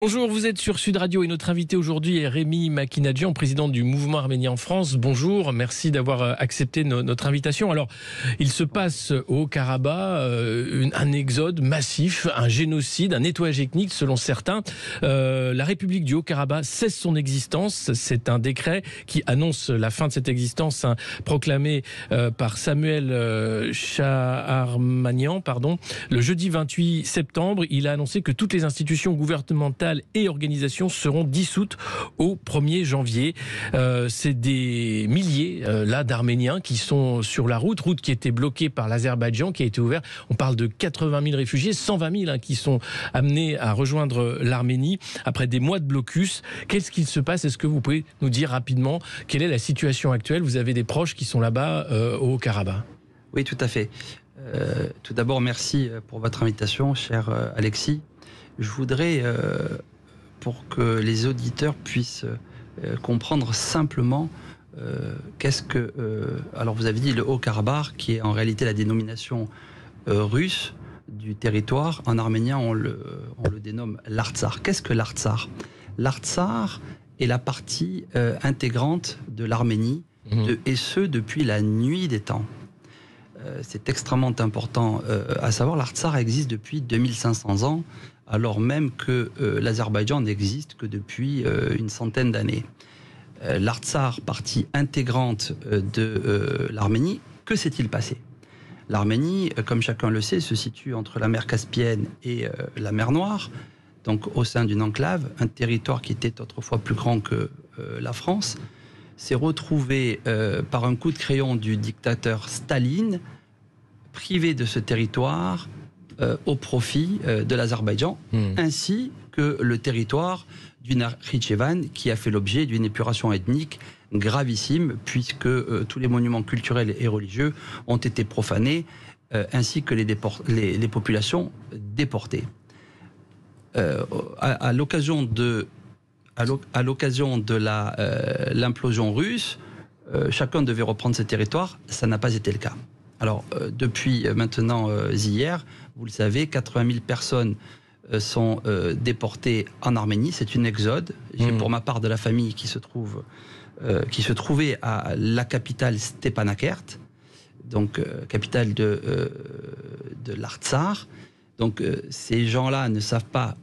Bonjour, vous êtes sur Sud Radio et notre invité aujourd'hui est Rémi Makinadjian, président du mouvement arménien en France. Bonjour, merci d'avoir accepté notre invitation. Alors, il se passe au Haut-Karabakh un exode massif, un génocide, un nettoyage ethnique selon certains. La République du Haut-Karabakh cesse son existence. C'est un décret qui annonce la fin de cette existence, proclamé par Samuel Shaharmanian, le jeudi 28 septembre. Il a annoncé que toutes les institutions gouvernementales et organisations seront dissoutes au 1er janvier. C'est des milliers d'Arméniens qui sont sur la route qui était bloquée par l'Azerbaïdjan, qui a été ouverte. On parle de 80 000 réfugiés, 120 000 qui sont amenés à rejoindre l'Arménie après des mois de blocus. Qu'est-ce qu'il se passe? Est-ce que vous pouvez nous dire rapidement quelle est la situation actuelle? Vous avez des proches qui sont là-bas au Haut-Karabakh. Oui, tout à fait. Tout d'abord, merci pour votre invitation, cher Alexis. Je voudrais, pour que les auditeurs puissent comprendre simplement qu'est-ce que... alors vous avez dit le Haut-Karabakh, qui est en réalité la dénomination russe du territoire. En arménien, on le dénomme l'Artsakh. Qu'est-ce que l'Artsakh? L'Artsakh est la partie intégrante de l'Arménie, et ce, depuis la nuit des temps. C'est extrêmement important à savoir. L'Artsakh existe depuis 2500 ans, alors même que l'Azerbaïdjan n'existe que depuis une centaine d'années. L'Artsakh, partie intégrante de l'Arménie, que s'est-il passé? L'Arménie, comme chacun le sait, se situe entre la mer Caspienne et la mer Noire, donc au sein d'une enclave, un territoire qui était autrefois plus grand que la France, s'est retrouvé par un coup de crayon du dictateur Staline, privé de ce territoire au profit de l'Azerbaïdjan, ainsi que le territoire du Nakhitchevan, qui a fait l'objet d'une épuration ethnique gravissime, puisque tous les monuments culturels et religieux ont été profanés, ainsi que les populations déportées. À l'occasion de l'implosion russe, chacun devait reprendre ses territoires. Ça n'a pas été le cas. Alors, depuis maintenant hier, vous le savez, 80 000 personnes sont déportées en Arménie. C'est une exode. J'ai pour ma part de la famille qui se trouvait à la capitale Stepanakert, donc capitale de l'Artsakh. Donc, ces gens-là ne savent pas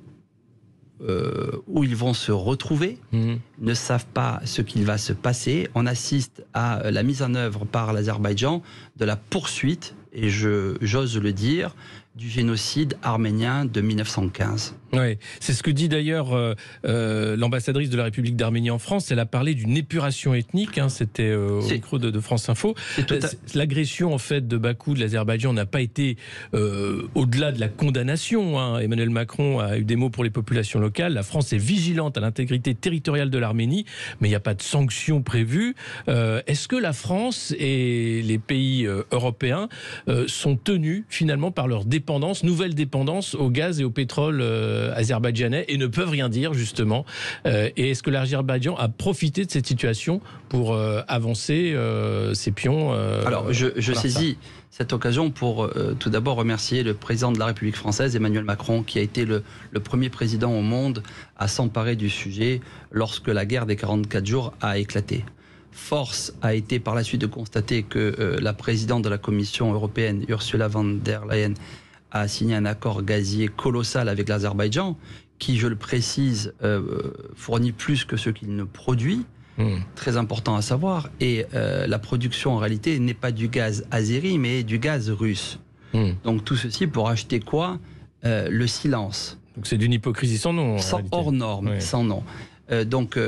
où ils vont se retrouver, ne savent pas ce qu'il va se passer. On assiste à la mise en œuvre par l'Azerbaïdjan de la poursuite, et j'ose le dire, du génocide arménien de 1915. Oui, c'est ce que dit d'ailleurs l'ambassadrice de la République d'Arménie en France. Elle a parlé d'une épuration ethnique, c'était au micro de France Info. L'agression en fait de Bakou, de l'Azerbaïdjan, n'a pas été au-delà de la condamnation. Emmanuel Macron a eu des mots pour les populations locales. La France est vigilante à l'intégrité territoriale de l'Arménie, mais il n'y a pas de sanctions prévues. Est-ce que la France et les pays européens sont tenus finalement par leur nouvelle dépendance au gaz et au pétrole azerbaïdjanais et ne peuvent rien dire justement? Et est-ce que l'Azerbaïdjan a profité de cette situation pour avancer ses pions? Alors je saisis cette occasion pour tout d'abord remercier le président de la République française, Emmanuel Macron, qui a été le premier président au monde à s'emparer du sujet lorsque la guerre des 44 jours a éclaté. Force a été par la suite de constater que la présidente de la Commission européenne, Ursula von der Leyen, a signé un accord gazier colossal avec l'Azerbaïdjan, qui, je le précise, fournit plus que ce qu'il ne produit. Très important à savoir. Et la production, en réalité, n'est pas du gaz azéri, mais du gaz russe. Donc tout ceci pour acheter quoi? Le silence. Donc c'est d'une hypocrisie sans nom. Hors norme, oui. Sans nom. Donc,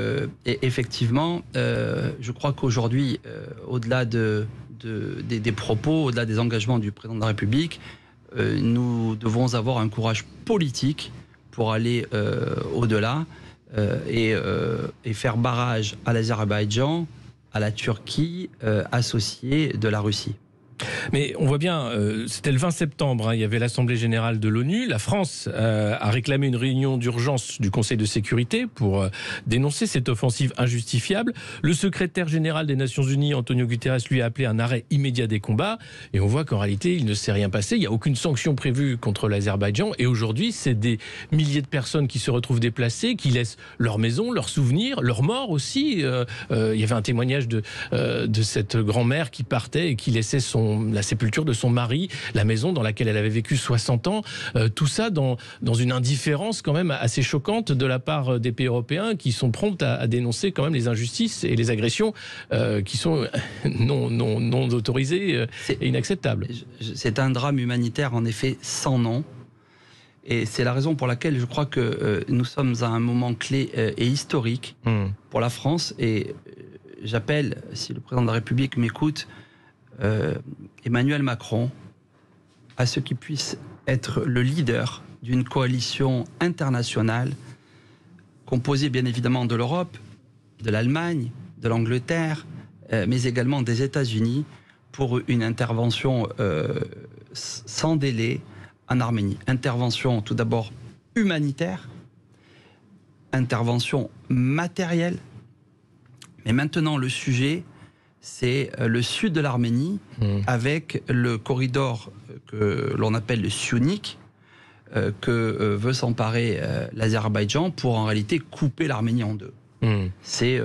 effectivement, je crois qu'aujourd'hui, au-delà des propos, au-delà des engagements du président de la République, nous devons avoir un courage politique pour aller au-delà et faire barrage à l'Azerbaïdjan, à la Turquie, associée de la Russie. Mais on voit bien, c'était le 20 septembre, il y avait l'Assemblée générale de l'ONU. La France a réclamé une réunion d'urgence du Conseil de sécurité pour dénoncer cette offensive injustifiable. Le secrétaire général des Nations Unies, Antonio Guterres, lui a appelé un arrêt immédiat des combats. Et on voit qu'en réalité, il ne s'est rien passé. Il n'y a aucune sanction prévue contre l'Azerbaïdjan. Et aujourd'hui, c'est des milliers de personnes qui se retrouvent déplacées, qui laissent leur maison, leurs souvenirs, leurs morts aussi. Il y avait un témoignage de cette grand-mère qui partait et qui laissait la sépulture de son mari, la maison dans laquelle elle avait vécu 60 ans. Tout ça dans une indifférence quand même assez choquante de la part des pays européens qui sont prompts à dénoncer quand même les injustices et les agressions qui sont non autorisées et inacceptables. C'est un drame humanitaire en effet sans nom. Et c'est la raison pour laquelle je crois que nous sommes à un moment clé et historique pour la France. Et j'appelle, si le président de la République m'écoute, Emmanuel Macron à ce qu'il puisse être le leader d'une coalition internationale composée bien évidemment de l'Europe, de l'Allemagne, de l'Angleterre, mais également des États-Unis pour une intervention sans délai en Arménie. Intervention tout d'abord humanitaire, intervention matérielle, mais maintenant le sujet, c'est le sud de l'Arménie avec le corridor que l'on appelle le Syunik, que veut s'emparer l'Azerbaïdjan pour en réalité couper l'Arménie en deux. C'est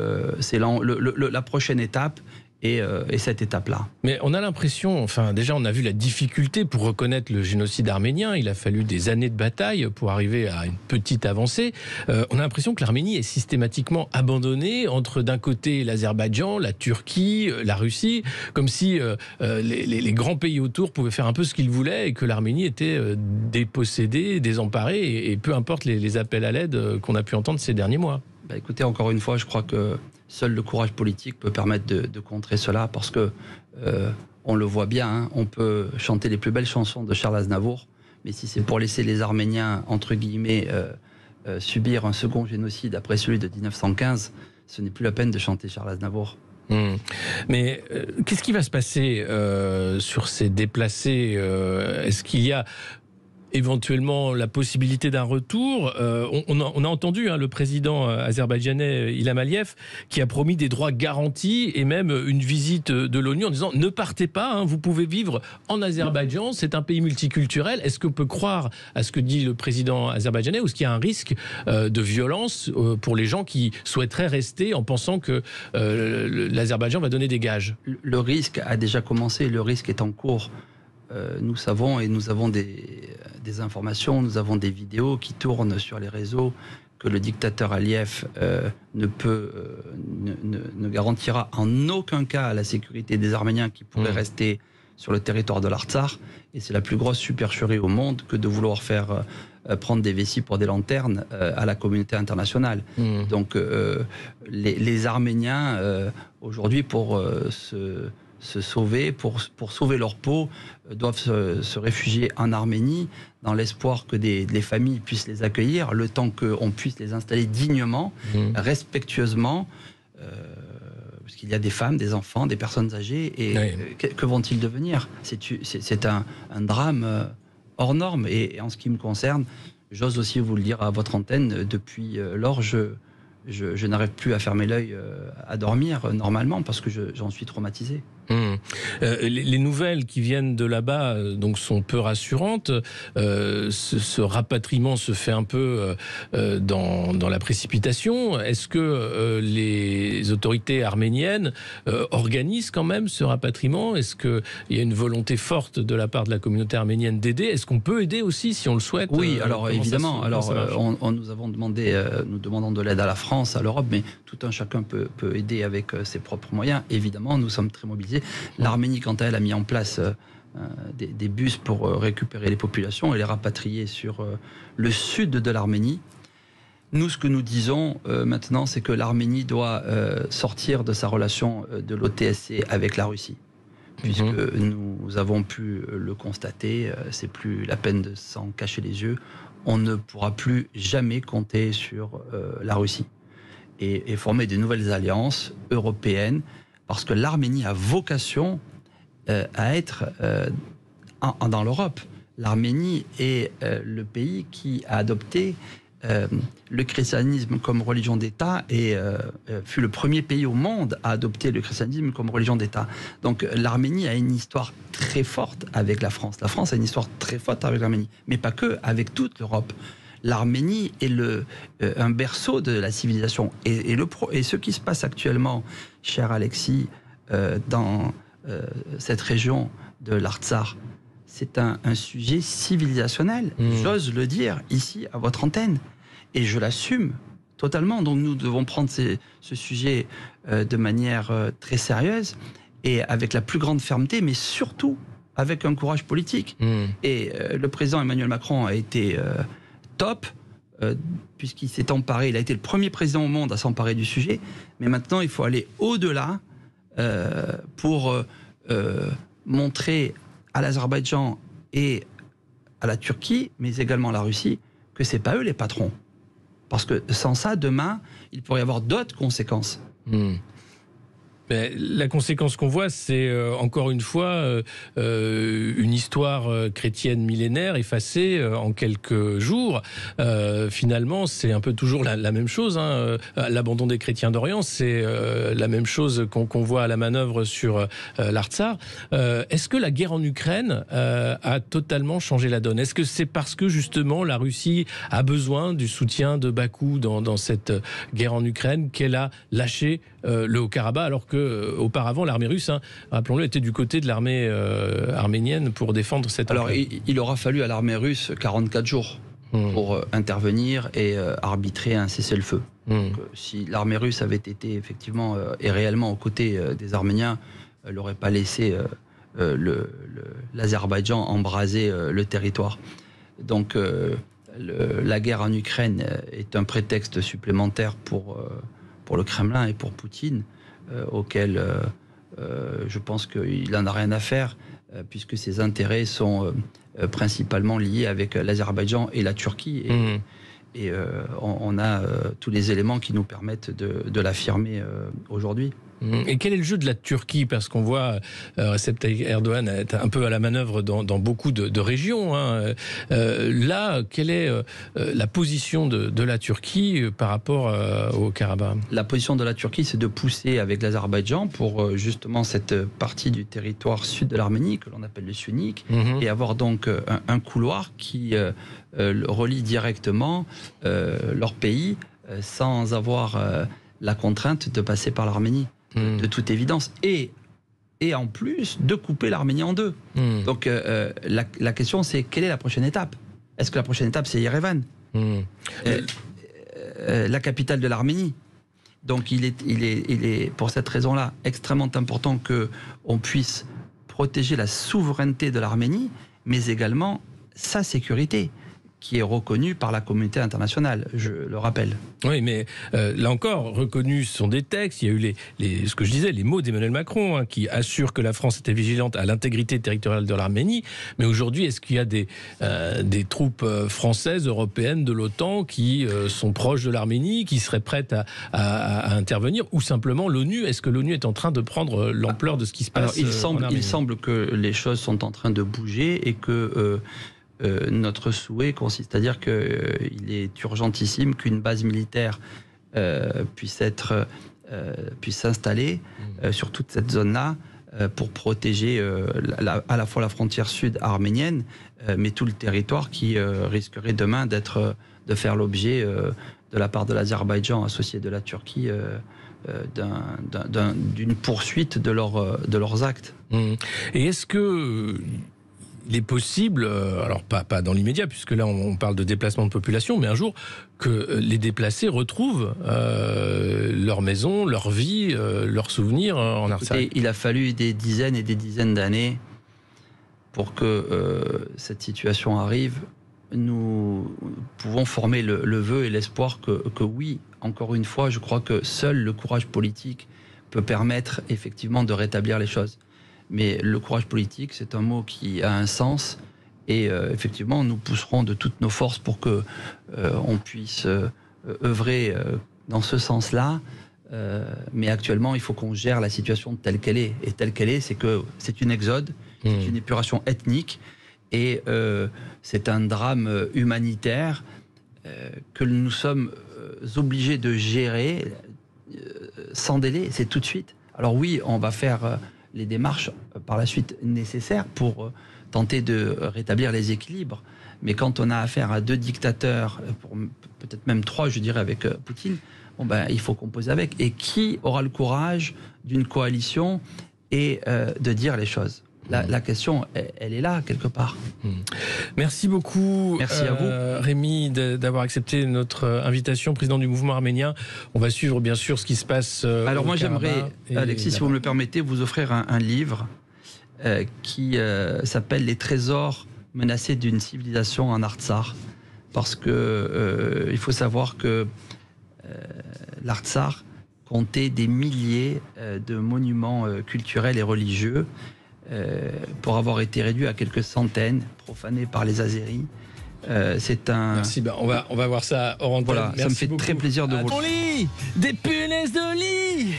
la prochaine étape. Et cette étape-là. Mais on a l'impression, enfin déjà on a vu la difficulté pour reconnaître le génocide arménien, il a fallu des années de bataille pour arriver à une petite avancée. On a l'impression que l'Arménie est systématiquement abandonnée entre d'un côté l'Azerbaïdjan, la Turquie, la Russie, comme si les grands pays autour pouvaient faire un peu ce qu'ils voulaient et que l'Arménie était dépossédée, désemparée, et peu importe les appels à l'aide qu'on a pu entendre ces derniers mois. Bah écoutez, encore une fois, je crois que seul le courage politique peut permettre de contrer cela, parce que on le voit bien, hein, on peut chanter les plus belles chansons de Charles Aznavour, mais si c'est pour laisser les Arméniens, entre guillemets, subir un second génocide après celui de 1915, ce n'est plus la peine de chanter Charles Aznavour. Mais qu'est-ce qui va se passer sur ces déplacés Est-ce qu'il y a éventuellement la possibilité d'un retour? On a entendu le président azerbaïdjanais Ilham Aliyev qui a promis des droits garantis et même une visite de l'ONU en disant ne partez pas, vous pouvez vivre en Azerbaïdjan, c'est un pays multiculturel. Est-ce qu'on peut croire à ce que dit le président azerbaïdjanais, ou est-ce qu'il y a un risque de violence pour les gens qui souhaiteraient rester en pensant que l'Azerbaïdjan va donner des gages? Le risque a déjà commencé, le risque est en cours. Nous savons, et nous avons des informations, nous avons des vidéos qui tournent sur les réseaux, que le dictateur Aliyev ne garantira en aucun cas la sécurité des Arméniens qui pourraient rester sur le territoire de l'Artsakh. Et c'est la plus grosse supercherie au monde que de vouloir faire prendre des vessies pour des lanternes à la communauté internationale. Donc les Arméniens, aujourd'hui, pour se sauver, pour sauver leur peau, doivent se réfugier en Arménie dans l'espoir que les familles puissent les accueillir, le temps qu'on puisse les installer dignement, respectueusement, parce qu'il y a des femmes, des enfants, des personnes âgées, et que vont-ils devenir? C'est un drame hors norme, et en ce qui me concerne, j'ose aussi vous le dire à votre antenne, depuis lors, je n'arrive plus à fermer l'œil à dormir normalement, parce que j'en suis traumatisé. Les nouvelles qui viennent de là-bas donc sont peu rassurantes. Ce rapatriement se fait un peu dans la précipitation. Est-ce que les autorités arméniennes organisent quand même ce rapatriement? Est-ce qu'il y a une volonté forte de la part de la communauté arménienne d'aider? Est-ce qu'on peut aider aussi si on le souhaite? Oui, alors évidemment. Nous avons demandé, nous demandons de l'aide à la France, à l'Europe, mais tout un chacun peut aider avec ses propres moyens. Évidemment, nous sommes très mobilisés. L'Arménie, quant à elle, a mis en place des bus pour récupérer les populations et les rapatrier sur le sud de l'Arménie. Nous, ce que nous disons maintenant, c'est que l'Arménie doit sortir de sa relation de l'OTSC avec la Russie. Puisque nous avons pu le constater, c'est plus la peine de s'en cacher les yeux, on ne pourra plus jamais compter sur la Russie et former de nouvelles alliances européennes, parce que l'Arménie a vocation, à être dans l'Europe. L'Arménie est le pays qui a adopté le christianisme comme religion d'État et fut le premier pays au monde à adopter le christianisme comme religion d'État. Donc l'Arménie a une histoire très forte avec la France. La France a une histoire très forte avec l'Arménie, mais pas que, avec toute l'Europe. L'Arménie est un berceau de la civilisation. Et ce qui se passe actuellement, cher Alexis, dans cette région de l'Artsakh, c'est un sujet civilisationnel. J'ose le dire ici à votre antenne. Et je l'assume totalement. Donc nous devons prendre ce sujet de manière très sérieuse et avec la plus grande fermeté, mais surtout avec un courage politique. Et le président Emmanuel Macron a été top, puisqu'il s'est emparé, il a été le premier président au monde à s'emparer du sujet. Mais maintenant, il faut aller au-delà pour montrer à l'Azerbaïdjan et à la Turquie, mais également à la Russie, que c'est pas eux les patrons. Parce que sans ça, demain, il pourrait y avoir d'autres conséquences. Mais la conséquence qu'on voit, c'est encore une fois une histoire chrétienne millénaire effacée en quelques jours. Finalement, c'est un peu toujours la même chose. L'abandon des chrétiens d'Orient, c'est la même chose qu'on voit à la manœuvre sur l'Artsakh. Est-ce que la guerre en Ukraine a totalement changé la donne? Est-ce que c'est parce que justement la Russie a besoin du soutien de Bakou dans cette guerre en Ukraine qu'elle a lâché le Haut-Karabakh, alors que auparavant l'armée russe, rappelons-le, était du côté de l'armée arménienne pour défendre cette enclave. Alors il aura fallu à l'armée russe 44 jours pour intervenir et arbitrer un cessez-le-feu. Donc, si l'armée russe avait été effectivement et réellement aux côtés des Arméniens, elle n'aurait pas laissé l'Azerbaïdjan embraser le territoire. Donc la guerre en Ukraine est un prétexte supplémentaire pour le Kremlin et pour Poutine, auquel je pense qu'il n'en a rien à faire, puisque ses intérêts sont principalement liés avec l'Azerbaïdjan et la Turquie. Et on a tous les éléments qui nous permettent de l'affirmer aujourd'hui. Et quel est le jeu de la Turquie? Parce qu'on voit Recep Tayyip Erdogan être un peu à la manœuvre dans beaucoup de régions. Là, quelle est la position de la Turquie par rapport au Karabakh? La position de la Turquie, c'est de pousser avec l'Azerbaïdjan pour justement cette partie du territoire sud de l'Arménie, que l'on appelle le Sunnik, et avoir donc un couloir qui relie directement leur pays sans avoir la contrainte de passer par l'Arménie. De toute évidence, et en plus de couper l'Arménie en deux. Donc la question, c'est quelle est la prochaine étape? Est-ce que la prochaine étape, c'est Yerevan, la capitale de l'Arménie? Donc il est pour cette raison-là extrêmement important qu'on puisse protéger la souveraineté de l'Arménie, mais également sa sécurité, qui est reconnu par la communauté internationale, je le rappelle. Oui, mais là encore, reconnus sont des textes. Il y a eu ce que je disais, les mots d'Emmanuel Macron, qui assurent que la France était vigilante à l'intégrité territoriale de l'Arménie. Mais aujourd'hui, est-ce qu'il y a des troupes françaises, européennes, de l'OTAN qui sont proches de l'Arménie, qui seraient prêtes à intervenir, ou simplement l'ONU? Est-ce que l'ONU est en train de prendre l'ampleur de ce qui se passe? Alors, il semble que les choses sont en train de bouger et que notre souhait consiste à dire qu'il est urgentissime qu'une base militaire puisse s'installer sur toute cette zone-là pour protéger à la fois la frontière sud arménienne, mais tout le territoire qui risquerait demain de faire l'objet de la part de l'Azerbaïdjan associé de la Turquie d'une poursuite de leurs actes. Et est-ce que il est possible, alors pas dans l'immédiat, puisque là on parle de déplacement de population, mais un jour que les déplacés retrouvent leur maison, leur vie, leurs souvenirs en Artsakh? Il a fallu des dizaines et des dizaines d'années pour que cette situation arrive. Nous pouvons former le vœu et l'espoir que oui, encore une fois, je crois que seul le courage politique peut permettre effectivement de rétablir les choses. Mais le courage politique, c'est un mot qui a un sens. Et effectivement, nous pousserons de toutes nos forces pour qu'on puisse œuvrer dans ce sens-là, Mais actuellement, il faut qu'on gère la situation telle qu'elle est. Et telle qu'elle est, c'est que c'est une exode, c'est une épuration ethnique, et c'est un drame humanitaire que nous sommes obligés de gérer sans délai, c'est tout de suite. Alors oui, on va faire les démarches par la suite nécessaires pour tenter de rétablir les équilibres. Mais quand on a affaire à 2 dictateurs, peut-être même 3, je dirais, avec Poutine, il faut composer avec. Et qui aura le courage d'une coalition et de dire les choses ? La question, elle est là, quelque part. Merci beaucoup. Merci à vous. Rémi, d'avoir accepté notre invitation, président du mouvement arménien. On va suivre, bien sûr, ce qui se passe Alors, moi, Karabakh. j'aimerais, Alexis, si vous me le permettez, vous offrir un livre qui s'appelle « Les trésors menacés d'une civilisation en Artsakh ». Parce que il faut savoir que l'Artsakh comptait des milliers de monuments culturels et religieux pour avoir été réduit à quelques centaines, profanés par les Azéris. C'est un... Merci, on va voir ça hors antenne. Voilà, ça me fait très plaisir de vous... Ton lit, des punaises de lit.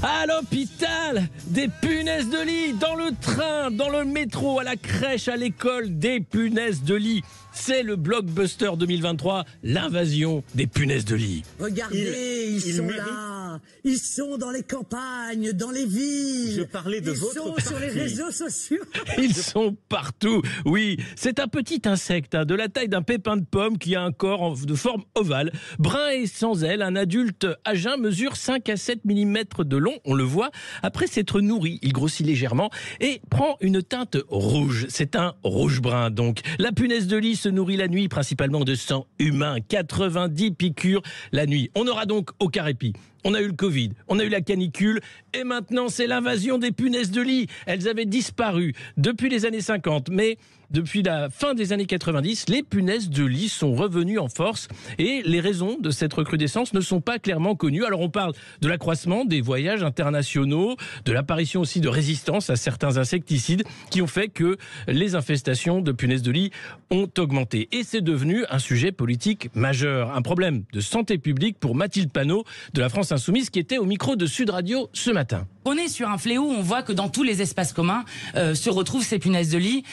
À l'hôpital, des punaises de lit. Dans le train, dans le métro, à la crèche, à l'école, des punaises de lit. C'est le blockbuster 2023, l'invasion des punaises de lit. Regardez, ils sont là. Ils sont dans les campagnes, dans les villes. Je parlais de votre parti. Ils sont sur les réseaux sociaux. Ils sont partout. Oui, c'est un petit insecte de la taille d'un pépin de pomme qui a un corps de forme ovale, brun et sans ailes. Un adulte à jeun mesure 5 à 7 mm de long, on le voit. Après s'être nourri, il grossit légèrement et prend une teinte rouge. C'est un rouge-brun donc. La punaise de lit se nourrit la nuit principalement de sang humain. 90 piqûres la nuit. On aura donc aucun répit. On a eu le Covid, on a eu la canicule, et maintenant c'est l'invasion des punaises de lit. Elles avaient disparu depuis les années 50, mais depuis la fin des années 90, les punaises de lit sont revenues en force, et les raisons de cette recrudescence ne sont pas clairement connues. Alors on parle de l'accroissement des voyages internationaux, de l'apparition aussi de résistance à certains insecticides qui ont fait que les infestations de punaises de lit ont augmenté. Et c'est devenu un sujet politique majeur, un problème de santé publique pour Mathilde Panot de la France Insoumise qui était au micro de Sud Radio ce matin. On est sur un fléau où on voit que dans tous les espaces communs se retrouvent ces punaises de lit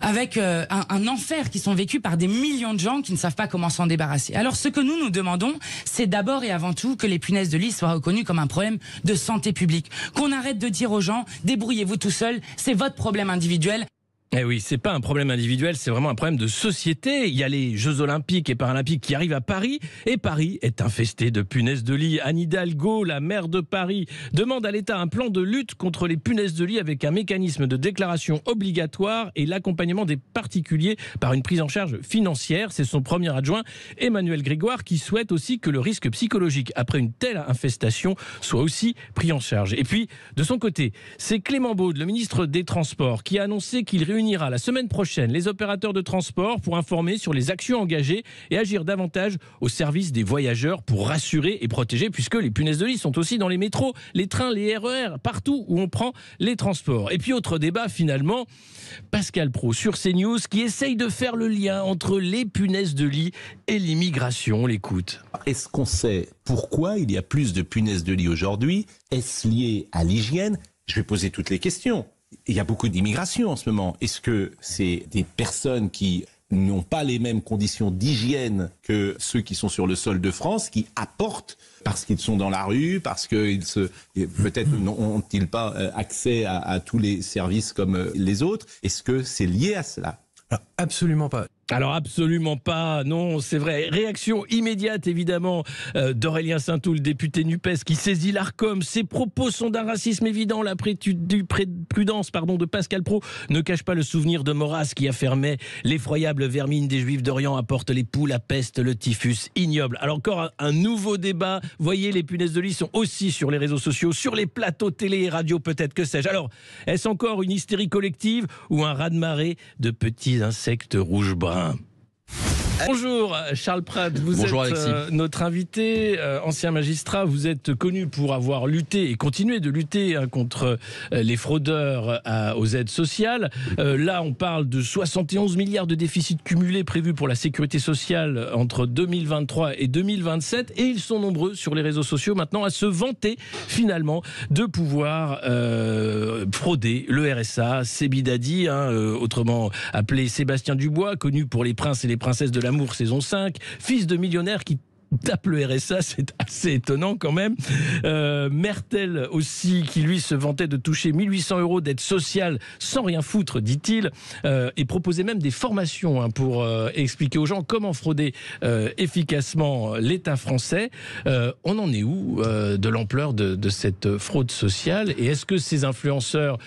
avec un enfer qui sont vécus par des millions de gens qui ne savent pas comment s'en débarrasser. Alors ce que nous demandons, c'est d'abord et avant tout que les punaises de lit soient reconnues comme un problème de santé publique. Qu'on arrête de dire aux gens, débrouillez-vous tout seul, c'est votre problème individuel. Eh oui, c'est pas un problème individuel, c'est vraiment un problème de société. Il y a les Jeux Olympiques et Paralympiques qui arrivent à Paris, et Paris est infesté de punaises de lit. Anne Hidalgo, la maire de Paris, demande à l'État un plan de lutte contre les punaises de lit avec un mécanisme de déclaration obligatoire et l'accompagnement des particuliers par une prise en charge financière. C'est son premier adjoint, Emmanuel Grégoire, qui souhaite aussi que le risque psychologique après une telle infestation soit aussi pris en charge. Et puis, de son côté, c'est Clément Beaune, le ministre des Transports, qui a annoncé qu'il réunira la semaine prochaine les opérateurs de transport pour informer sur les actions engagées et agir davantage au service des voyageurs pour rassurer et protéger, puisque les punaises de lit sont aussi dans les métros, les trains, les RER, partout où on prend les transports. Et puis autre débat finalement, Pascal Praud sur CNews qui essaye de faire le lien entre les punaises de lit et l'immigration. On l'écoute. Est-ce qu'on sait pourquoi il y a plus de punaises de lit aujourd'hui? Est-ce lié à l'hygiène? Je vais poser toutes les questions. Il y a beaucoup d'immigration en ce moment. Est-ce que c'est des personnes qui n'ont pas les mêmes conditions d'hygiène que ceux qui sont sur le sol de France, qui apportent parce qu'ils sont dans la rue, parce qu'ils peut-être n'ont-ils pas accès à tous les services comme les autres? Est-ce que c'est lié à cela? Absolument pas. Alors absolument pas, non, c'est vrai. Réaction immédiate évidemment d'Aurélien Saintoul, député NUPES, qui saisit l'Arcom. Ses propos sont d'un racisme évident. La prudence de Pascal Praud ne cache pas le souvenir de Maurras qui affirmait « L'effroyable vermine des Juifs d'Orient apporte les poux, la peste, le typhus ignoble ». Alors encore un nouveau débat. Voyez, les punaises de lit sont aussi sur les réseaux sociaux, sur les plateaux télé et radio peut-être, que sais-je. Alors, est-ce encore une hystérie collective ou un raz-de-marée de petits insectes rouges-bruns ? Bonjour Charles Pratt, vous Bonjour, êtes Alexis. notre invité, ancien magistrat. Vous êtes connu pour avoir lutté et continuer de lutter contre les fraudeurs aux aides sociales. Là, on parle de 71 milliards de déficit cumulé prévus pour la sécurité sociale entre 2023 et 2027. Et ils sont nombreux sur les réseaux sociaux maintenant à se vanter finalement de pouvoir frauder le RSA. Sébi Dadi, autrement appelé Sébastien Dubois, connu pour Les Princes et les Princesses de l'amour saison 5, fils de millionnaire qui tape le RSA, c'est assez étonnant quand même. Mertel aussi, qui lui se vantait de toucher 1800 € d'aide sociale sans rien foutre, dit-il, et proposait même des formations pour expliquer aux gens comment frauder efficacement l'État français. On en est où de l'ampleur de cette fraude sociale, et est-ce que ces influenceurs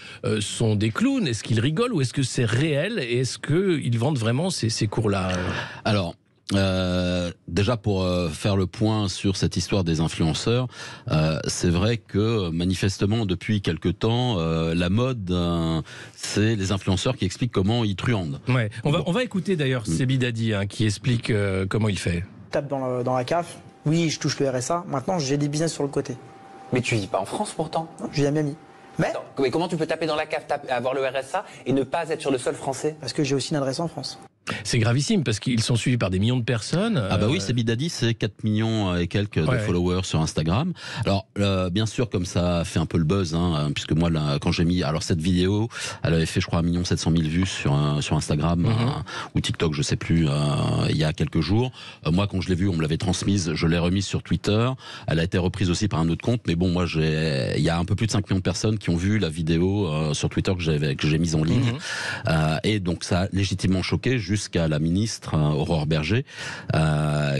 sont des clowns? Est-ce qu'ils rigolent ou est-ce que c'est réel, et est-ce qu'ils vendent vraiment ces cours-là? Alors, déjà pour faire le point sur cette histoire des influenceurs, c'est vrai que manifestement depuis quelque temps la mode c'est les influenceurs qui expliquent comment ils truandent. Ouais. On va écouter d'ailleurs Sébi Dadi qui explique comment il fait. Tape dans la CAF, oui je touche le RSA, maintenant j'ai des business sur le côté. Mais tu vis pas en France pourtant. Je vis à Miami. Mais Attends, mais comment tu peux taper dans la CAF, avoir le RSA et ne pas être sur le sol français? parce que j'ai aussi une adresse en France. C'est gravissime parce qu'ils sont suivis par des millions de personnes. Ah bah oui, Sébi Dadi, c'est 4 millions et quelques de followers sur Instagram. Alors bien sûr, comme ça fait un peu le buzz, puisque moi là, quand j'ai mis, alors cette vidéo, elle avait fait je crois 1 700 000 vues sur Instagram ou TikTok, je sais plus, il y a quelques jours. Moi quand je l'ai vue, on me l'avait transmise, je l'ai remise sur Twitter. Elle a été reprise aussi par un autre compte, mais bon moi il y a un peu plus de 5 millions de personnes qui ont vu la vidéo sur Twitter que j'ai mise en ligne, et donc ça a légitimement choqué jusqu'à la ministre Aurore Berger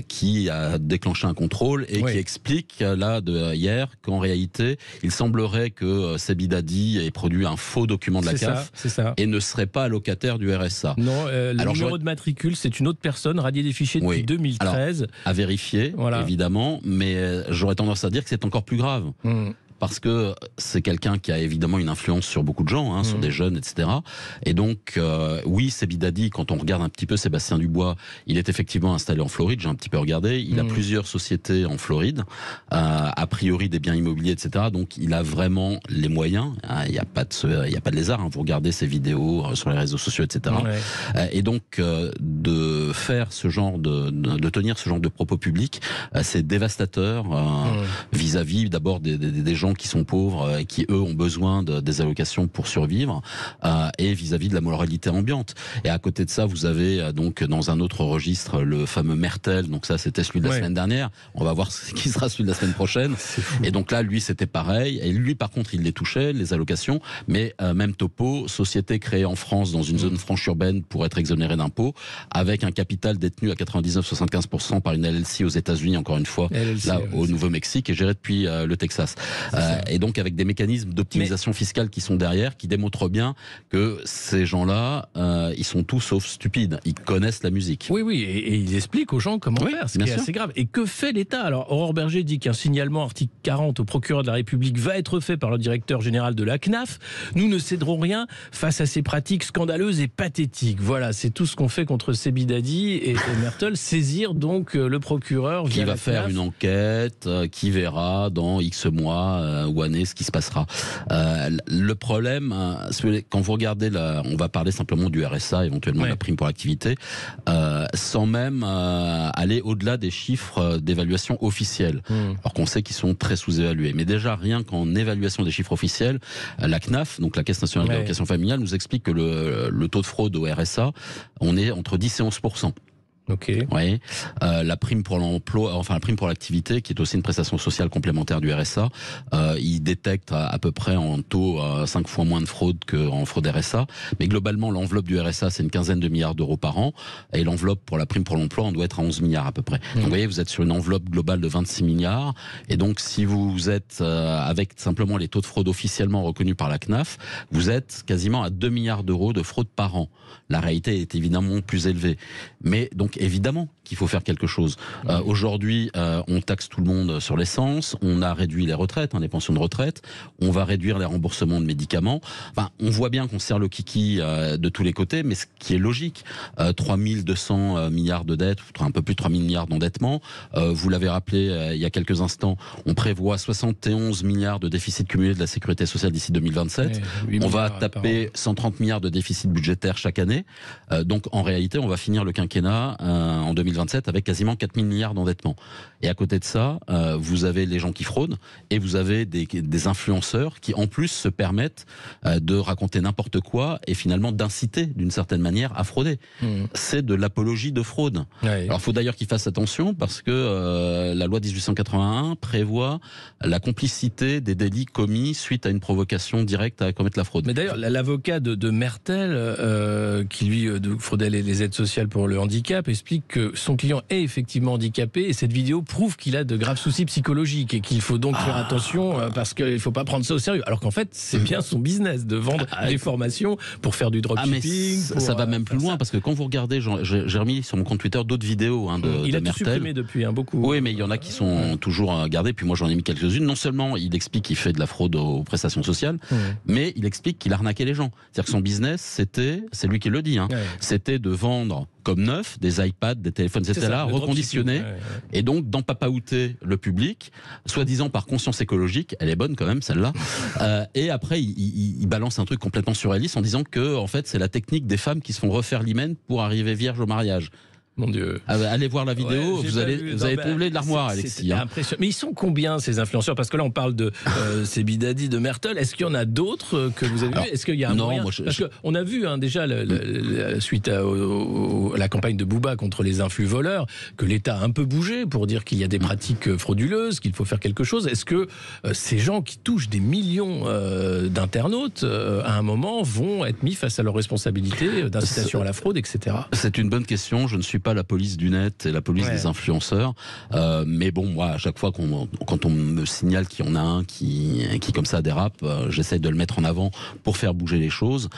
qui a déclenché un contrôle et qui explique là hier qu'en réalité il semblerait que Sébi Dadi ait produit un faux document de la CAF et ne serait pas allocataire du RSA. Non, le numéro de matricule c'est une autre personne radiée des fichiers depuis 2013. Alors, à vérifier évidemment, mais j'aurais tendance à dire que c'est encore plus grave. Parce que c'est quelqu'un qui a évidemment une influence sur beaucoup de gens, sur des jeunes, etc. Et donc, oui, Sébi Dadi, quand on regarde un petit peu Sébastien Dubois, il est effectivement installé en Floride, j'ai un petit peu regardé, il a plusieurs sociétés en Floride, a priori des biens immobiliers, etc. Donc, il a vraiment les moyens, il n'y a pas de lézard, vous regardez ses vidéos sur les réseaux sociaux, etc. Et donc, de faire ce genre de tenir ce genre de propos publics, c'est dévastateur vis-à-vis d'abord des gens qui sont pauvres et qui eux ont besoin des allocations pour survivre, et vis-à-vis de la moralité ambiante. Et à côté de ça, vous avez donc dans un autre registre le fameux Mertel, donc ça c'était celui de la semaine dernière, on va voir ce qui sera celui de la semaine prochaine. Et donc là lui c'était pareil, et lui par contre il les touchait, les allocations, mais même topo, société créée en France dans une zone franche urbaine pour être exonérée d'impôts, avec un capital détenu à 99-75% par une LLC aux États-Unis, encore une fois, là au Nouveau-Mexique, et gérée depuis le Texas. Et donc avec des mécanismes d'optimisation fiscale qui sont derrière, qui démontrent bien que ces gens-là, ils sont tous sauf stupides. Ils connaissent la musique. Oui, et ils expliquent aux gens comment faire, ce qui est assez grave. Et que fait l'État? Alors, Aurore Berger dit qu'un signalement article 40 au procureur de la République va être fait par le directeur général de la CNAF. Nous ne céderons rien face à ces pratiques scandaleuses et pathétiques. Voilà, c'est tout ce qu'on fait contre Sébi Dadi et Mertel. Saisir donc le procureur qui va faire une enquête, qui verra dans X mois ou années ce qui se passera. Le problème, quand vous regardez, on va parler simplement du RSA, éventuellement la prime pour l'activité, sans même aller au-delà des chiffres d'évaluation officielle, alors qu'on sait qu'ils sont très sous-évalués. Mais déjà, rien qu'en évaluation des chiffres officiels, la CNAF, donc la Caisse nationale d'allocation familiale, nous explique que le taux de fraude au RSA, on est entre 10 et 11%. Oui. La prime pour l'emploi, enfin la prime pour l'activité, qui est aussi une prestation sociale complémentaire du RSA, il détecte à peu près en taux 5 fois moins de fraude qu'en fraude RSA. Mais globalement, l'enveloppe du RSA, c'est une quinzaine de milliards d'euros par an, et l'enveloppe pour la prime pour l'emploi, on doit être à 11 milliards à peu près. Donc vous voyez, vous êtes sur une enveloppe globale de 26 milliards, et donc si vous êtes avec simplement les taux de fraude officiellement reconnus par la CNAF, vous êtes quasiment à 2 milliards d'euros de fraude par an. La réalité est évidemment plus élevée. Mais donc donc évidemment qu'il faut faire quelque chose. Aujourd'hui, on taxe tout le monde sur l'essence, on a réduit les retraites, les pensions de retraite, on va réduire les remboursements de médicaments. Enfin, on voit bien qu'on serre le kiki de tous les côtés, mais ce qui est logique, 3200 milliards de dettes, un peu plus de 3000 milliards d'endettement. Vous l'avez rappelé il y a quelques instants, on prévoit 71 milliards de déficit cumulé de la sécurité sociale d'ici 2027. On va taper 130 milliards de déficit budgétaire chaque année. Donc en réalité, on va finir le quinquennat en 2027 avec quasiment 4000 milliards d'endettement. Et à côté de ça, vous avez les gens qui fraudent et vous avez des influenceurs qui en plus se permettent de raconter n'importe quoi et finalement d'inciter d'une certaine manière à frauder. C'est de l'apologie de fraude. Alors il faut d'ailleurs qu'ils fassent attention parce que la loi 1881 prévoit la complicité des délits commis suite à une provocation directe à commettre la fraude. Mais d'ailleurs, l'avocat de Mertel, qui lui fraudait les aides sociales pour le handicap, explique que son client est effectivement handicapé et cette vidéo prouve qu'il a de graves soucis psychologiques et qu'il faut donc faire attention parce qu'il ne faut pas prendre ça au sérieux. Alors qu'en fait, c'est bien son business de vendre des formations pour faire du dropshipping. Ça va même plus loin parce que quand vous regardez, j'ai remis sur mon compte Twitter d'autres vidéos de Mertel. Il a tout supprimé depuis, beaucoup. Oui, mais il y en a qui sont toujours gardées. Puis moi, j'en ai mis quelques-unes. Non seulement il explique qu'il fait de la fraude aux prestations sociales, mais il explique qu'il arnaquait les gens. C'est-à-dire que son business, c'est lui qui le dit, c'était de vendre comme neuf des iPads, des téléphones, etc., reconditionnés, et donc d'empapaouter le public, soi-disant par conscience écologique. Elle est bonne quand même, celle-là. Et après, il balance un truc complètement surréaliste en disant que, en fait, c'est la technique des femmes qui se font refaire l'hymen pour arriver vierge au mariage. Mon Dieu. Allez voir la vidéo, vous allez tomber de l'armoire, Alexis. C'est impressionnant. Mais ils sont combien, ces influenceurs? Parce que là, on parle de ces bidadis de Mertel. Est-ce qu'il y en a d'autres que vous avez vu? Est-ce qu'il y a un moyen? Parce qu'on a vu déjà, suite à la campagne de Bouba contre les influx voleurs, que l'État a un peu bougé pour dire qu'il y a des pratiques frauduleuses, qu'il faut faire quelque chose. Est-ce que ces gens qui touchent des millions d'internautes, à un moment, vont être mis face à leurs responsabilités d'incitation à la fraude, etc.? C'est une bonne question. Je ne suis pas la police du net et la police des influenceurs, mais bon, moi, à chaque fois quand on me signale qu'il y en a un qui comme ça dérape, j'essaie de le mettre en avant pour faire bouger les choses.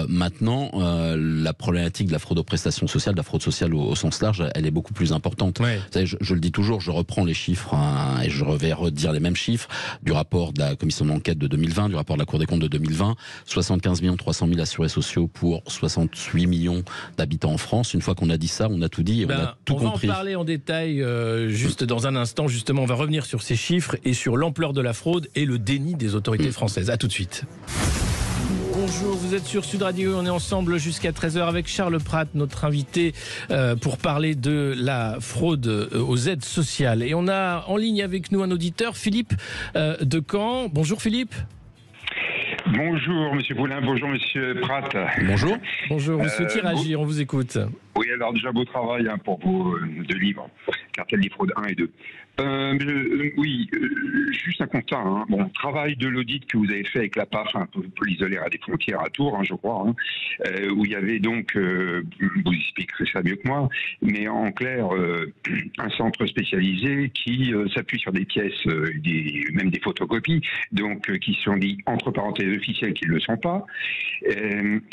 Maintenant, la problématique de la fraude aux prestations sociales, de la fraude sociale au sens large, elle est beaucoup plus importante. Vous savez, je le dis toujours, je reprends les chiffres et je vais redire les mêmes chiffres du rapport de la commission d'enquête de 2020, du rapport de la Cour des comptes de 2020, 75 300 000 assurés sociaux pour 68 millions d'habitants en France. Une fois qu'on a dit ça, on a tout dit et on a tout compris. On va en parler en détail juste dans un instant. Justement, on va revenir sur ces chiffres et sur l'ampleur de la fraude et le déni des autorités françaises. À tout de suite. Bonjour, vous êtes sur Sud Radio, on est ensemble jusqu'à 13h avec Charles Pratt, notre invité, pour parler de la fraude aux aides sociales. Et on a en ligne avec nous un auditeur, Philippe de Caen. Bonjour Philippe. Bonjour Monsieur Poulain, bonjour Monsieur Pratt. Bonjour. Bonjour, vous souhaitez réagir, on vous écoute. Oui, alors déjà beau travail pour vos deux livres, Cartel des fraudes 1 et 2. Juste un constat. Bon, travail de l'audit que vous avez fait avec la PAF, police de l'air à des frontières à Tours, je crois, où il y avait donc, vous expliquerez ça mieux que moi, mais en clair, un centre spécialisé qui s'appuie sur des pièces, même des photocopies, donc qui sont dit entre parenthèses officielles qui ne le sont pas.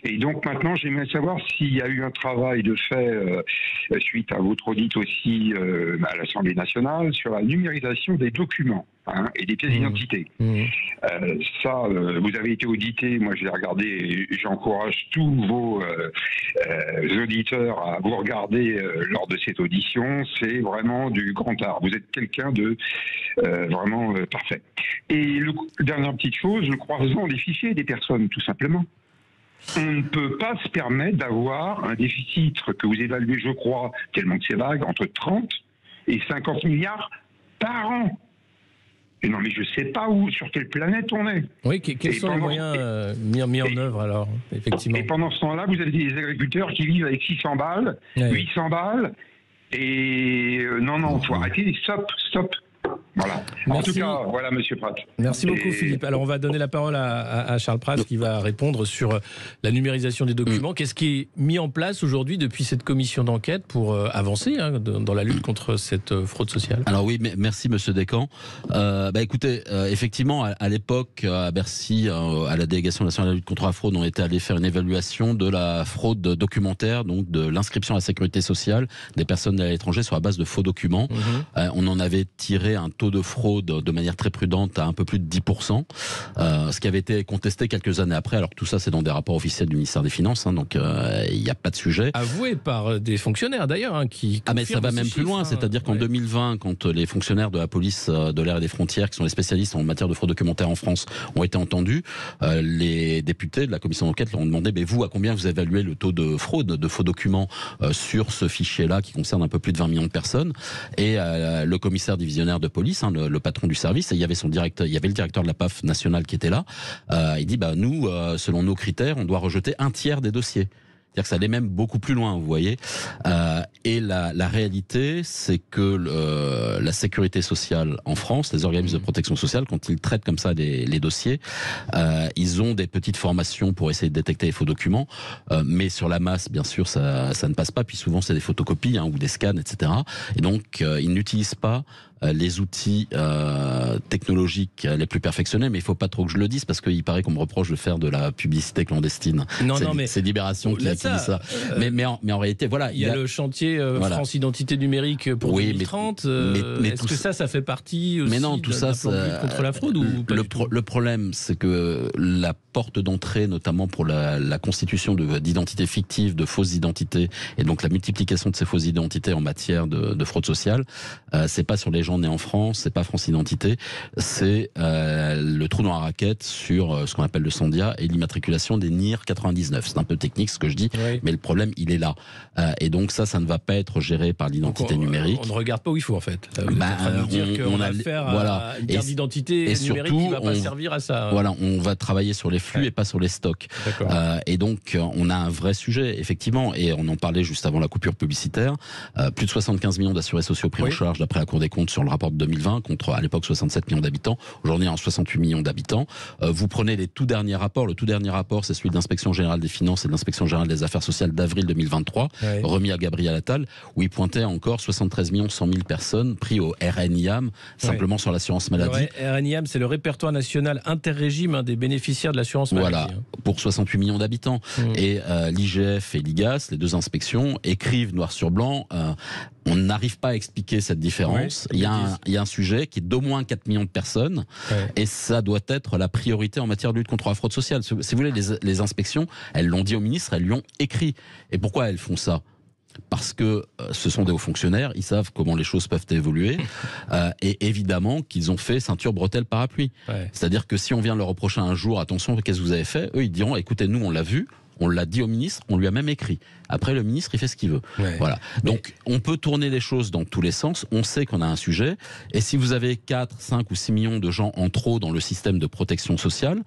Et donc maintenant, j'aimerais savoir s'il y a eu un travail de fait suite à votre audit aussi à l'Assemblée nationale sur la numérisation des documents et des pièces d'identité. Ça, vous avez été audité, moi je l'ai regardé et j'encourage tous vos auditeurs à vous regarder lors de cette audition. C'est vraiment du grand art. Vous êtes quelqu'un de vraiment parfait. Et dernière petite chose, le croisement des fichiers des personnes, tout simplement. On ne peut pas se permettre d'avoir un déficit que vous évaluez, je crois, tellement que c'est vague, entre 30 et 50 milliards par an. Et non, mais je ne sais pas sur quelle planète on est. Oui, quels sont les moyens mis en œuvre alors, effectivement. Et pendant ce temps-là, vous avez des agriculteurs qui vivent avec 600 balles, 800 balles, et non, il faut arrêter, stop. Voilà. Merci. En tout cas, voilà, Monsieur Pratt. Merci beaucoup, Philippe. Alors, on va donner la parole à Charles Pratt qui va répondre sur la numérisation des documents. Qu'est-ce qui est mis en place aujourd'hui depuis cette commission d'enquête pour avancer dans la lutte contre cette fraude sociale? Alors oui, merci Monsieur Descamps. Écoutez, effectivement, à l'époque, à Bercy, à la délégation nationale de la lutte contre la fraude, on était allé faire une évaluation de la fraude documentaire, donc de l'inscription à la sécurité sociale des personnes à l'étranger sur la base de faux documents. On en avait tiré un taux de fraude de manière très prudente à un peu plus de 10%, ce qui avait été contesté quelques années après, alors que tout ça c'est dans des rapports officiels du ministère des Finances, donc il n'y a pas de sujet. Avoué par des fonctionnaires d'ailleurs, qui mais ça va même plus loin, c'est-à-dire qu'en 2020, quand les fonctionnaires de la police de l'air et des frontières, qui sont les spécialistes en matière de fraude documentaire en France, ont été entendus, les députés de la commission d'enquête leur ont demandé, mais vous, à combien vous évaluez le taux de fraude, de faux documents sur ce fichier-là qui concerne un peu plus de 20 millions de personnes? Et le commissaire divisionnaire de police, le patron du service, et il y avait le directeur de la PAF nationale qui était là, il dit, nous, selon nos critères, on doit rejeter un tiers des dossiers. C'est-à-dire que ça allait même beaucoup plus loin, vous voyez. Et la réalité, c'est que la sécurité sociale en France, les organismes de protection sociale, quand ils traitent comme ça les dossiers, ils ont des petites formations pour essayer de détecter les faux documents, mais sur la masse, bien sûr, ça ne passe pas. Puis souvent, c'est des photocopies ou des scans, etc. Et donc, ils n'utilisent pas les outils technologiques les plus perfectionnés, mais il ne faut pas trop que je le dise parce qu'il paraît qu'on me reproche de faire de la publicité clandestine. C'est Libération qui dit ça. Mais en réalité, voilà. Il y a le chantier France Identité Numérique pour 2030. Est-ce que ça fait partie aussi d'un plan contre la fraude ou pas du tout ? Le problème, c'est que la porte d'entrée, notamment pour la constitution d'identités fictives, de fausses identités, et donc la multiplication de ces fausses identités en matière de fraude sociale, c'est pas sur les gens nés en France, c'est pas France Identité, c'est le trou dans la raquette sur ce qu'on appelle le Sandia et l'immatriculation des NIR 99. C'est un peu technique ce que je dis, mais le problème il est là. Et donc ça ne va pas être géré par l'identité numérique. On ne regarde pas où il faut en fait. Vous êtes en train de nous dire qu'on va faire une carte d'identité numérique surtout, qui ne va pas servir à ça. Voilà, on va travailler sur les flux et pas sur les stocks. Et donc on a un vrai sujet effectivement, et on en parlait juste avant la coupure publicitaire. Plus de 75 millions d'assurés sociaux pris en charge d'après la Cour des comptes sur le rapport de 2020, contre à l'époque 67 millions d'habitants. Aujourd'hui, en 68 millions d'habitants. Vous prenez les tout derniers rapports. Le tout dernier rapport, c'est celui de l'Inspection générale des finances et de l'Inspection générale des affaires sociales d'avril 2023, remis à Gabriel Attal, où il pointait encore 73 100 000 personnes pris au RNIAM, simplement sur l'assurance maladie. Le RNIAM, c'est le répertoire national interrégime des bénéficiaires de l'assurance maladie. Voilà, pour 68 millions d'habitants. Et l'IGF et l'IGAS, les deux inspections, écrivent noir sur blanc. On n'arrive pas à expliquer cette différence. Il y a un sujet qui est d'au moins 4 millions de personnes et ça doit être la priorité en matière de lutte contre la fraude sociale. Si vous voulez, les inspections, elles l'ont dit au ministre, elles lui ont écrit. Et pourquoi elles font ça ? Parce que ce sont des hauts fonctionnaires, ils savent comment les choses peuvent évoluer et évidemment qu'ils ont fait ceinture, bretelle, parapluie. C'est-à-dire que si on vient leur reprocher un jour, attention, qu'est-ce que vous avez fait ? Eux, ils diront, écoutez, nous, on l'a vu, on l'a dit au ministre, on lui a même écrit. Après, le ministre, il fait ce qu'il veut. Voilà. Donc, on peut tourner les choses dans tous les sens. On sait qu'on a un sujet. Et si vous avez 4, 5 ou 6 millions de gens en trop dans le système de protection sociale,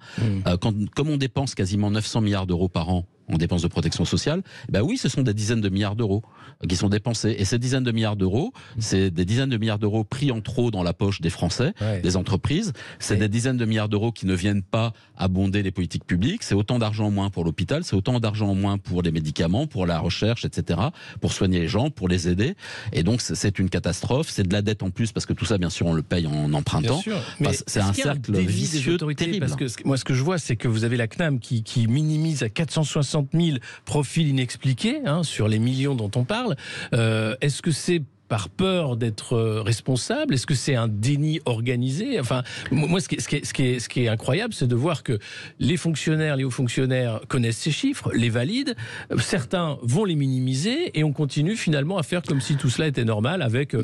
comme on dépense quasiment 900 milliards d'euros par an en dépenses de protection sociale, oui, ce sont des dizaines de milliards d'euros qui sont dépensés. Et ces dizaines de milliards d'euros, c'est des dizaines de milliards d'euros pris en trop dans la poche des Français, des entreprises. C'est des dizaines de milliards d'euros qui ne viennent pas abonder les politiques publiques. C'est autant d'argent en moins pour l'hôpital, c'est autant d'argent en moins pour les médicaments, pour la recherche, etc., pour soigner les gens, pour les aider. Et donc, c'est une catastrophe. C'est de la dette en plus, parce que tout ça, bien sûr, on le paye en empruntant. Mais c'est un cercle vicieux terrible. Parce que moi, ce que je vois, c'est que vous avez la CNAM qui minimise à 460 000 profils inexpliqués sur les millions dont on parle. Est-ce que c'est par peur d'être responsable? Est-ce que c'est un déni organisé? Enfin, moi, ce qui est incroyable, c'est de voir que les fonctionnaires, les hauts fonctionnaires connaissent ces chiffres, les valident, certains vont les minimiser et on continue finalement à faire comme si tout cela était normal avec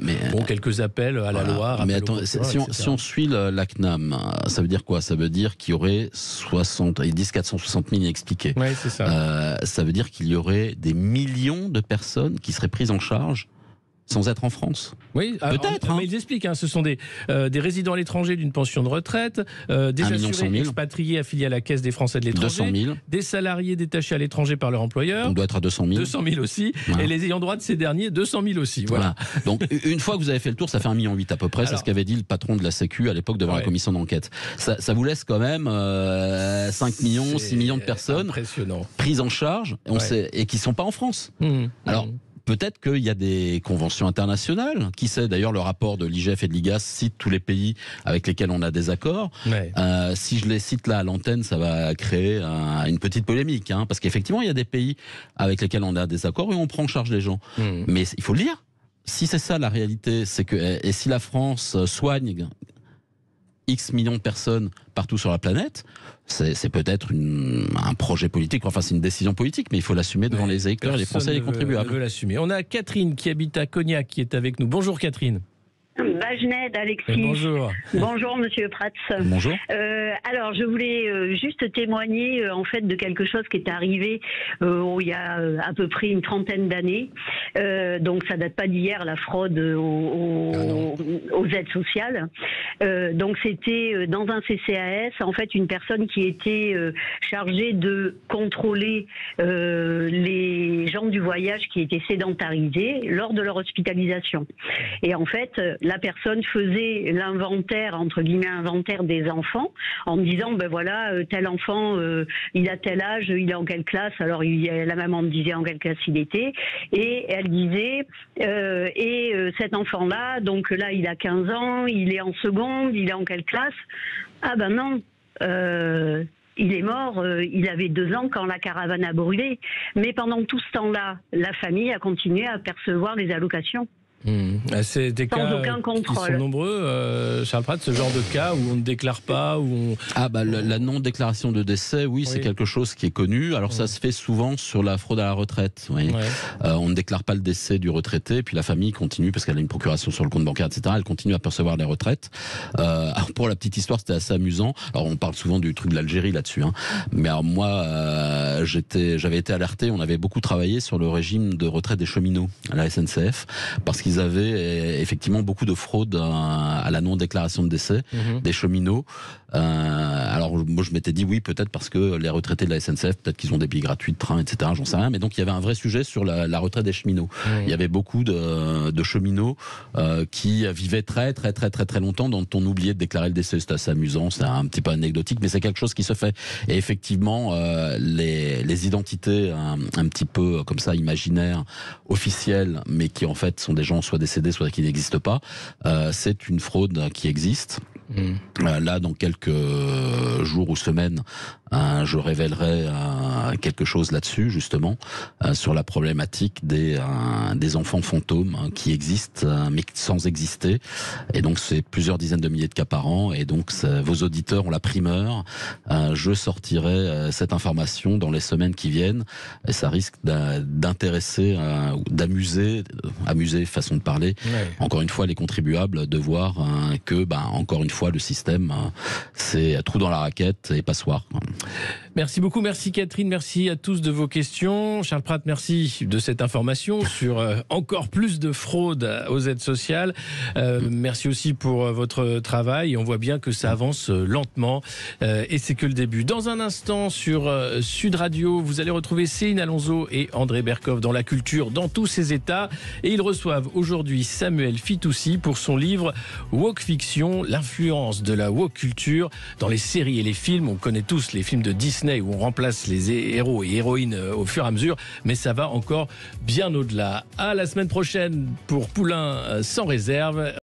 quelques appels à la loi. Mais attends, si on suit la CNAM, ça veut dire quoi? Ça veut dire qu'il y aurait 460 000 inexpliqués. Oui, c'est ça. Ça veut dire qu'il y aurait des millions de personnes qui seraient prises en charge sans être en France. Oui, peut-être. Mais ils expliquent, ce sont des résidents à l'étranger d'une pension de retraite, des assurés expatriés affiliés à la Caisse des Français de l'étranger, 200 000. Des salariés détachés à l'étranger par leur employeur. On doit être à 200 000. 200 000 aussi, et les ayants droit de ces derniers, 200 000 aussi. Voilà. Donc, une fois que vous avez fait le tour, ça fait 1,8 million à peu près. C'est ce qu'avait dit le patron de la Sécu à l'époque devant la commission d'enquête. Ça vous laisse quand même 5 millions, 6 millions de personnes prises en charge et qui ne sont pas en France. Alors, peut-être qu'il y a des conventions internationales. Qui sait, d'ailleurs, le rapport de l'IGF et de l'IGAS cite tous les pays avec lesquels on a des accords. Si je les cite là à l'antenne, ça va créer une petite polémique. Parce qu'effectivement, il y a des pays avec lesquels on a des accords et on prend en charge les gens. Mais il faut le dire. Si c'est ça la réalité, c'est que et si la France soigne X millions de personnes partout sur la planète, c'est peut-être un projet politique, enfin c'est une décision politique, mais il faut l'assumer devant les électeurs, les Français et les contribuables. Veut l'assumer. On a Catherine qui habite à Cognac qui est avec nous. Bonjour Catherine. Bajned, Alexis. Bonjour. Bonjour, Monsieur Prats. Bonjour. Alors, je voulais juste témoigner en fait de quelque chose qui est arrivé il y a à peu près une trentaine d'années. Donc, ça date pas d'hier, la fraude aux aides sociales. Donc, c'était dans un CCAS, en fait, une personne qui était chargée de contrôler les gens du voyage qui étaient sédentarisés lors de leur hospitalisation. Et en fait, la personne faisait l'inventaire, entre guillemets, inventaire des enfants, en disant, ben voilà, tel enfant, il a tel âge, il est en quelle classe, alors la maman me disait en quelle classe il était, et elle disait, cet enfant-là, donc là, il a 15 ans, il est en seconde, il est en quelle classe? Ah ben non, il est mort, il avait 2 ans quand la caravane a brûlé. Mais pendant tout ce temps-là, la famille a continué à percevoir les allocations. C'est des cas qui sont nombreux, Charles Pratt, ce genre de cas où on ne déclare pas, la non-déclaration de décès, oui, c'est quelque chose qui est connu. Alors ça se fait souvent sur la fraude à la retraite. On ne déclare pas le décès du retraité, puis la famille continue, parce qu'elle a une procuration sur le compte bancaire, etc. Elle continue à percevoir les retraites. Alors pour la petite histoire, c'était assez amusant. Alors on parle souvent du truc de l'Algérie là-dessus, mais alors moi, j'avais été alerté. On avait beaucoup travaillé sur le régime de retraite des cheminots à la SNCF, parce qu'ils avaient effectivement beaucoup de fraude à la non-déclaration de décès des cheminots. Alors moi je m'étais dit oui, peut-être parce que les retraités de la SNCF, peut-être qu'ils ont des billets gratuits de train, etc. J'en sais rien. Mais donc il y avait un vrai sujet sur la retraite des cheminots. Il y avait beaucoup de cheminots qui vivaient très longtemps, dont on oubliait de déclarer le décès. C'est assez amusant, c'est un petit peu anecdotique, mais c'est quelque chose qui se fait. Et effectivement, les identités un petit peu comme ça imaginaires, officielles, mais qui en fait sont des gens soit décédés, soit qui n'existent pas, c'est une fraude qui existe. Là, dans quelques jours ou semaines, je révélerai quelque chose là-dessus, justement, sur la problématique des enfants fantômes qui existent, mais sans exister. Et donc, c'est plusieurs dizaines de milliers de cas par an. Et donc, vos auditeurs ont la primeur. Je sortirai cette information dans les semaines qui viennent. Et ça risque d'intéresser, d'amuser, façon de parler, encore une fois, les contribuables, de voir que, encore une fois, le système, c'est trou dans la raquette et passoire. Merci beaucoup, merci Catherine, merci à tous de vos questions. Charles Pratt, merci de cette information sur encore plus de fraude aux aides sociales. Merci aussi pour votre travail. On voit bien que ça avance lentement et c'est que le début. Dans un instant sur Sud Radio, vous allez retrouver Céline Alonso et André Berkoff dans la culture dans tous ses états. Et ils reçoivent aujourd'hui Samuel Fitoussi pour son livre Woke Fiction, l'influence de la woke culture dans les séries et les films. On connaît tous les films de Disney où on remplace les héros et héroïnes au fur et à mesure, mais ça va encore bien au-delà. À la semaine prochaine pour Poulain sans réserve.